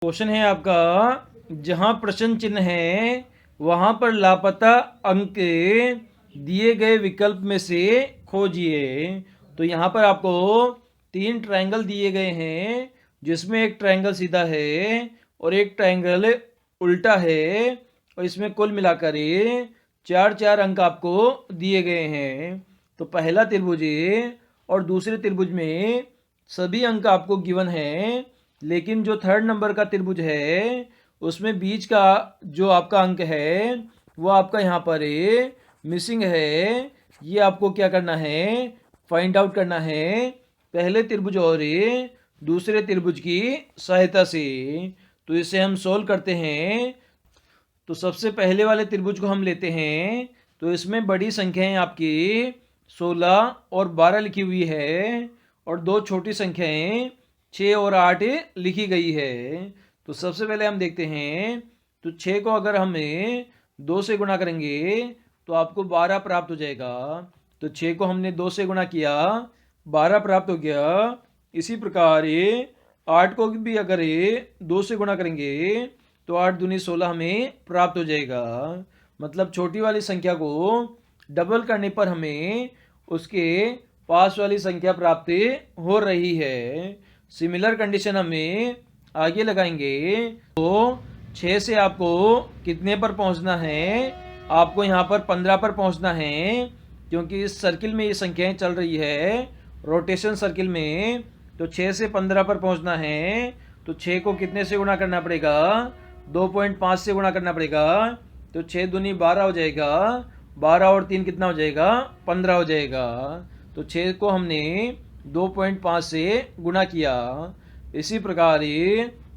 Question है आपका, जहां प्रश्न चिन्ह है वहां पर लापता अंक दिए गए विकल्प में से खोजिए। तो यहाँ पर आपको 3 ट्रायंगल दिए गए हैं, जिसमें एक ट्रायंगल सीधा है और एक ट्रायंगल उल्टा है, और इसमें कुल मिलाकर 4 अंक आपको दिए गए हैं। तो पहला त्रिभुज और दूसरे त्रिभुज में सभी अंक आपको गिवन है, लेकिन जो थर्ड नंबर का त्रिभुज है उसमें बीच का जो आपका अंक है वो आपका यहाँ पर मिसिंग है। ये आपको क्या करना है, फाइंड आउट करना है पहले त्रिभुज और दूसरे त्रिभुज की सहायता से। तो इसे हम सोल्व करते हैं। तो सबसे पहले वाले त्रिभुज को हम लेते हैं। तो इसमें बड़ी संख्याएं आपकी 16 और 12 लिखी हुई है, और दो छोटी संख्याएं 6 और 8 लिखी गई है। तो सबसे पहले हम देखते हैं, तो 6 को अगर हमें 2 से गुणा करेंगे तो आपको 12 प्राप्त हो जाएगा। तो 6 को हमने 2 से गुणा किया, 12 प्राप्त हो गया। इसी प्रकार 8 को भी अगर 2 से गुणा करेंगे तो 8 दूनी 16 हमें प्राप्त हो जाएगा। मतलब छोटी वाली संख्या को डबल करने पर हमें उसके पास वाली संख्या प्राप्त हो रही है। सिमिलर कंडीशन हमें आगे लगाएंगे। तो 6 से आपको कितने पर पहुंचना है, आपको यहाँ पर 15 पर पहुंचना है, क्योंकि इस सर्किल में ये संख्याएं चल रही है रोटेशन सर्किल में। तो 6 से 15 पर पहुंचना है। तो 6 को कितने से गुणा करना पड़ेगा, 2.5 से गुणा करना पड़ेगा। तो 6 दूनी 12 हो जाएगा, 12 और 3 कितना हो जाएगा, 15 हो जाएगा। तो 6 को हमने 2.5 से गुणा किया। इसी प्रकार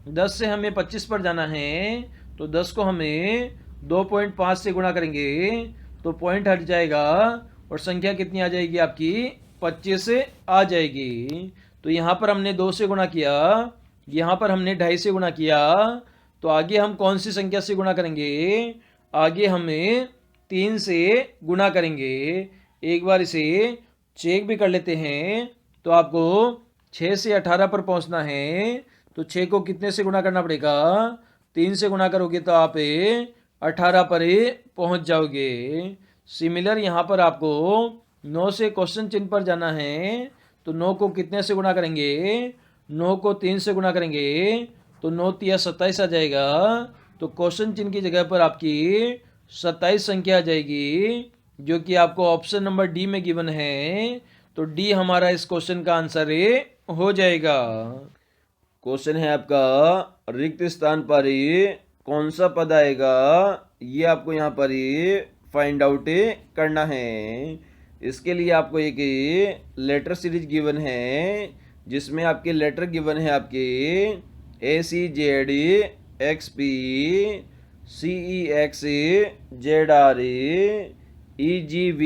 10 से हमें 25 पर जाना है। तो 10 को हमें 2.5 से गुणा करेंगे तो पॉइंट हट जाएगा, और संख्या कितनी आ जाएगी आपकी, 25 से आ जाएगी। तो यहाँ पर हमने 2 से गुणा किया, यहाँ पर हमने 2.5 से गुणा किया। तो आगे हम कौन सी संख्या से गुणा करेंगे, आगे हमें 3 से गुणा करेंगे। एक बार इसे चेक भी कर लेते हैं। तो आपको 6 से 18 पर पहुंचना है। तो 6 को कितने से गुणा करना पड़ेगा, 3 से गुणा करोगे तो आप 18 पर पहुंच जाओगे। सिमिलर यहाँ पर आपको 9 से क्वेश्चन चिन्ह पर जाना है। तो 9 को कितने से गुणा करेंगे, 9 को 3 से गुणा करेंगे तो 9 तिया 27 आ जाएगा। तो क्वेश्चन चिन्ह की जगह पर आपकी 27 संख्या आ जाएगी, जो कि आपको ऑप्शन नंबर डी में गिवन है। तो डी हमारा इस क्वेश्चन का आंसर हो जाएगा। क्वेश्चन है आपका, रिक्त स्थान पर कौन सा पद आएगा, ये आपको यहाँ पर फाइंड आउट करना है। इसके लिए आपको एक लेटर सीरीज गिवन है, जिसमें आपके लेटर गिवन है आपके ACZ XP CEX ZR EGV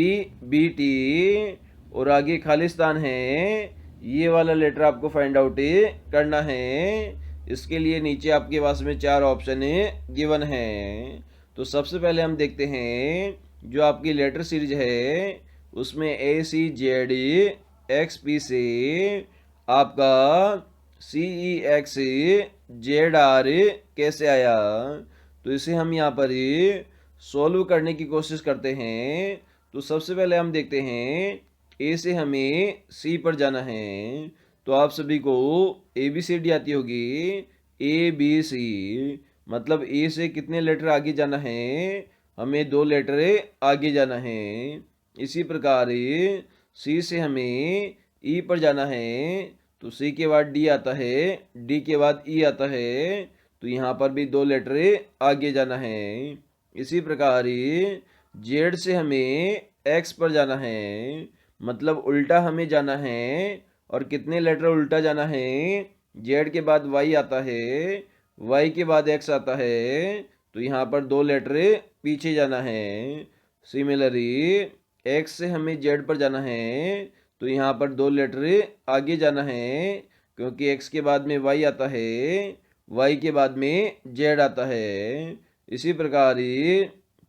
BT, और आगे खालिस्तान है। ये वाला लेटर आपको फाइंड आउट करना है। इसके लिए नीचे आपके पास में 4 ऑप्शन गिवन है। तो सबसे पहले हम देखते हैं, जो आपकी लेटर सीरीज है उसमें ACZ XP से आपका CEX ZR कैसे आया। तो इसे हम यहाँ पर सॉल्व करने की कोशिश करते हैं। तो सबसे पहले हम देखते हैं, ए से हमें सी पर जाना है। तो आप सभी को ABCD आती होगी, ABC, मतलब ए से कितने लेटर आगे जाना है, हमें 2 लेटर आगे जाना है। इसी प्रकार सी से हमें ई पर जाना है। तो सी के बाद डी आता है, डी के बाद ई आता है। तो यहाँ पर भी 2 लेटर आगे जाना है। इसी प्रकार जेड से हमें एक्स पर जाना है, मतलब उल्टा हमें जाना है। और कितने लेटर उल्टा जाना है, जेड के बाद वाई आता है, वाई के बाद एक्स आता है। तो यहाँ पर 2 लेटर पीछे जाना है। सिमिलरली एक्स से हमें जेड पर जाना है। तो यहाँ पर 2 लेटर आगे जाना है, क्योंकि एक्स के बाद में वाई आता है, वाई के बाद में जेड आता है। इसी प्रकार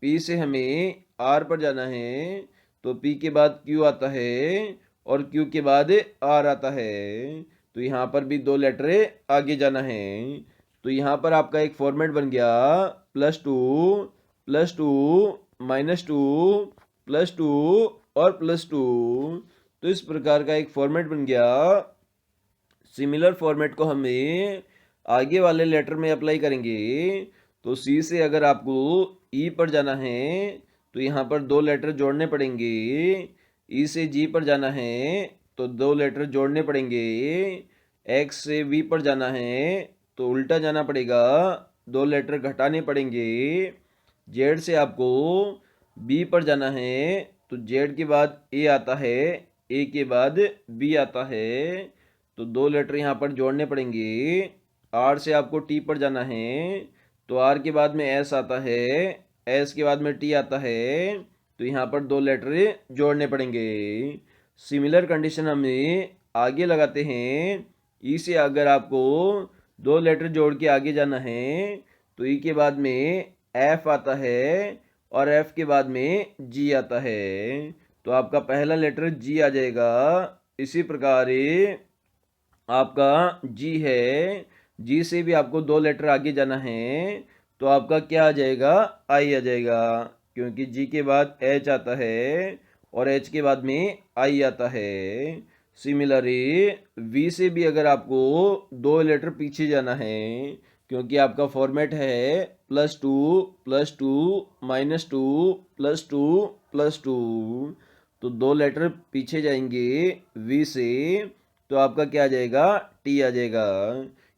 पी से हमें आर पर जाना है। तो पी के बाद क्यू आता है, और क्यू के बाद आर आता है। तो यहाँ पर भी 2 लेटर आगे जाना है। तो तो यहाँ पर आपका एक फॉर्मेट बन गया +2 -2 +2 और +2। तो इस प्रकार का एक फॉर्मेट बन गया। सिमिलर फॉर्मेट को हमें आगे वाले लेटर में अप्लाई करेंगे। तो सी से अगर आपको ई पर जाना है तो यहाँ पर 2 लेटर जोड़ने पड़ेंगे। ई से जी पर जाना है तो 2 लेटर जोड़ने पड़ेंगे। एक्स से वी पर जाना है तो उल्टा जाना पड़ेगा, 2 लेटर घटाने पड़ेंगे। जेड से आपको बी पर जाना है तो जेड के बाद ए आता है, ए के बाद बी आता है, तो 2 लेटर यहाँ पर जोड़ने पड़ेंगे। आर से आपको टी पर जाना है तो आर के बाद में एस आता है, एस के बाद में टी आता है, तो यहाँ पर 2 लेटर जोड़ने पड़ेंगे। सिमिलर कंडीशन हमें आगे लगाते हैं। ई से अगर आपको 2 लेटर जोड़ के आगे जाना है तो ई के बाद में एफ आता है और एफ के बाद में जी आता है, तो आपका पहला लेटर जी आ जाएगा। इसी प्रकार आपका जी है, जी से भी आपको 2 लेटर आगे जाना है तो आपका क्या आ जाएगा, आई आ जाएगा, क्योंकि जी के बाद एच आता है और एच के बाद में आई आता है। सिमिलरली वी से भी अगर आपको 2 लेटर पीछे जाना है, क्योंकि आपका फॉर्मेट है +2 +2 -2 +2 +2, तो 2 लेटर पीछे जाएंगे वी से तो आपका क्या आ जाएगा, टी आ जाएगा,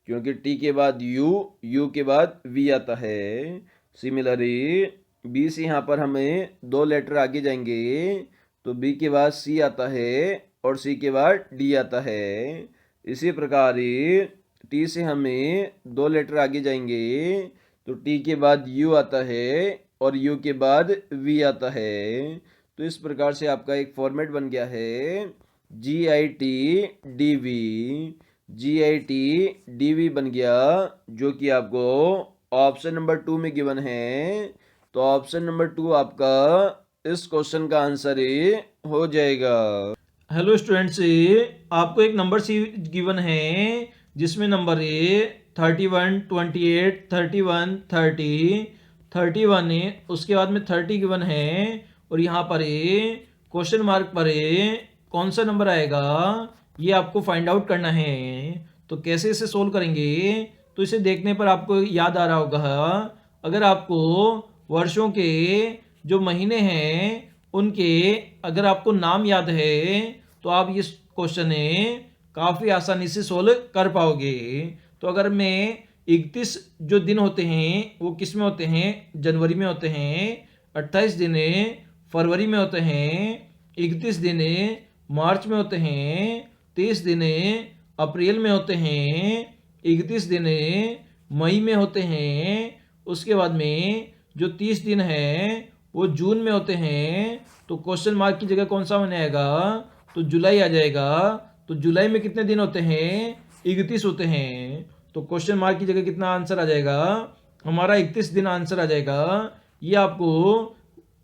क्योंकि टी के बाद यू, यू के बाद वी आता है। सिमिलरली बी से यहाँ पर हमें 2 लेटर आगे जाएंगे तो बी के बाद सी आता है और सी के बाद डी आता है। इसी प्रकार टी से हमें 2 लेटर आगे जाएंगे तो टी के बाद यू आता है और यू के बाद वी आता है। तो इस प्रकार से आपका एक फॉर्मेट बन गया है GIT-DV, GIT-DV बन गया, जो कि आपको ऑप्शन नंबर 2 में गिवन है। तो ऑप्शन नंबर 2 आपका इस क्वेश्चन का आंसर हो जाएगा। हेलो स्टूडेंट्स, आपको एक नंबर सी गिवन है जिसमें नंबर 31, 28, 31, 30, 31 है, उसके बाद में 30 गिवन है और यहाँ पर क्वेश्चन मार्क पर कौन सा नंबर आएगा ये आपको फाइंड आउट करना है। तो कैसे इसे सोल्व करेंगे, तो इसे देखने पर आपको याद आ रहा होगा, अगर आपको वर्षों के जो महीने हैं उनके अगर आपको नाम याद है तो आप इस क्वेश्चन काफ़ी आसानी से सोल्व कर पाओगे। तो अगर मैं 31 जो दिन होते हैं वो किस में होते हैं, जनवरी में होते हैं, 28 दिन फरवरी में होते हैं, 31 दिन मार्च में होते हैं, 30 दिन अप्रैल में होते हैं, 31 दिन मई में होते हैं, उसके बाद में जो 30 दिन है वो जून में होते हैं। तो क्वेश्चन मार्क की जगह कौन सा बन आएगा, तो जुलाई आ जाएगा। तो जुलाई में कितने दिन होते हैं, 31 होते हैं। तो क्वेश्चन मार्क की जगह कितना आंसर आ जाएगा, हमारा 31 दिन आंसर आ जाएगा। ये आपको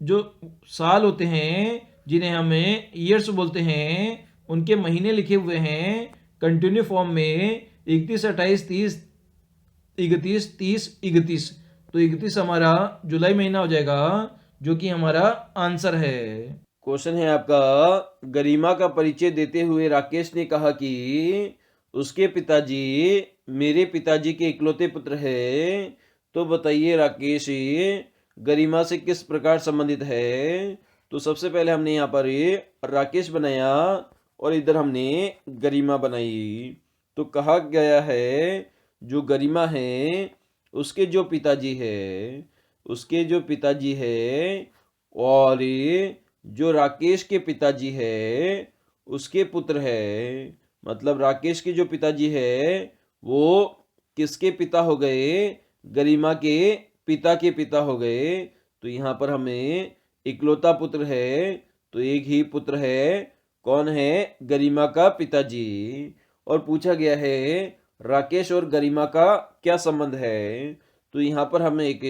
जो साल होते हैं जिन्हें हमें ईयर्स बोलते हैं उनके महीने लिखे हुए हैं कंटिन्यू फॉर्म में 31, 28, 30, 31, 30, 31। तो 31 हमारा जुलाई महीना हो जाएगा, जो कि हमारा आंसर है। क्वेश्चन है आपका, गरिमा का परिचय देते हुए राकेश ने कहा कि उसके पिताजी मेरे पिताजी के इकलौते पुत्र हैं। तो बताइए राकेश गरिमा से किस प्रकार संबंधित है। तो सबसे पहले हमने यहाँ पर राकेश बनाया और इधर हमने गरिमा बनाई। तो कहा गया है जो गरिमा है उसके जो पिताजी है, उसके जो पिताजी है और जो राकेश के पिताजी है उसके पुत्र है, मतलब राकेश के जो पिताजी है वो किसके पिता हो गए, गरिमा के पिता हो गए। तो यहाँ पर हमें इकलौता पुत्र है तो एक ही पुत्र है, कौन है, गरिमा का पिताजी। और पूछा गया है राकेश और गरिमा का क्या संबंध है। तो यहाँ पर हम एक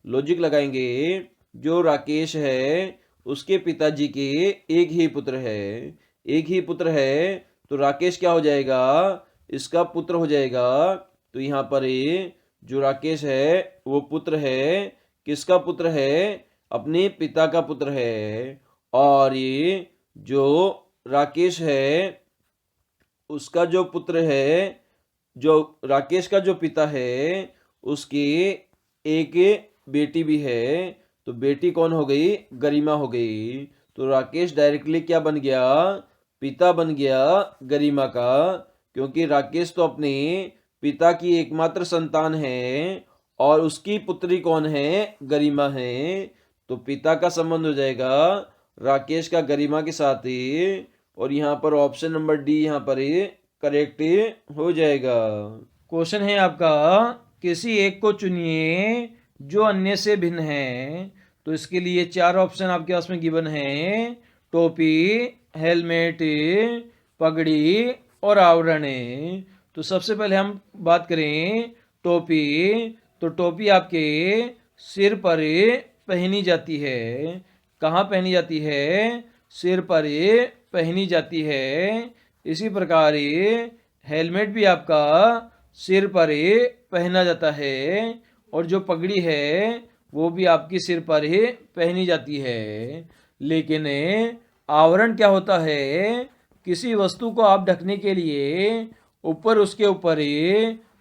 लॉजिक लगाएंगे, जो राकेश है उसके पिताजी के एक ही पुत्र है, एक ही पुत्र है तो राकेश क्या हो जाएगा, इसका पुत्र हो जाएगा। तो यहाँ पर जो राकेश है वो पुत्र है, किसका पुत्र है? अपने पिता का पुत्र है। और ये जो राकेश है उसका जो पुत्र है, जो राकेश का जो पिता है उसकी एक बेटी भी है। तो बेटी कौन हो गई? गरिमा हो गई। तो राकेश डायरेक्टली क्या बन गया? पिता बन गया गरिमा का, क्योंकि राकेश तो अपने पिता की एकमात्र संतान है और उसकी पुत्री कौन है? गरिमा है। तो पिता का संबंध हो जाएगा राकेश का गरिमा के साथ ही, और यहाँ पर ऑप्शन नंबर डी यहाँ पर करेक्ट हो जाएगा। क्वेश्चन है आपका, किसी एक को चुनिए जो अन्य से भिन्न है। तो इसके लिए 4 ऑप्शन आपके पास में गिवन है: टोपी, हेलमेट, पगड़ी और आवरण। तो सबसे पहले हम बात करें टोपी। तो टोपी आपके सिर पर पहनी जाती है। कहाँ पहनी जाती है? सिर पर पहनी जाती है। इसी प्रकार हेलमेट भी आपका सिर पर पहना जाता है, और जो पगड़ी है वो भी आपकी सिर पर ही पहनी जाती है। लेकिन आवरण क्या होता है? किसी वस्तु को आप ढकने के लिए ऊपर उसके ऊपर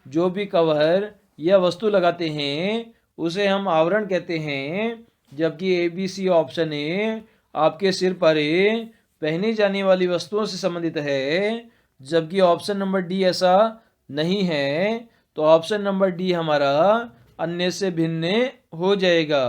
जो भी कवर या वस्तु लगाते हैं उसे हम आवरण कहते हैं। जबकि ए बी सी ऑप्शन आपके सिर पर पहनी जाने वाली वस्तुओं से संबंधित है, जबकि ऑप्शन नंबर डी ऐसा नहीं है। तो ऑप्शन नंबर डी हमारा अन्य से भिन्न हो जाएगा।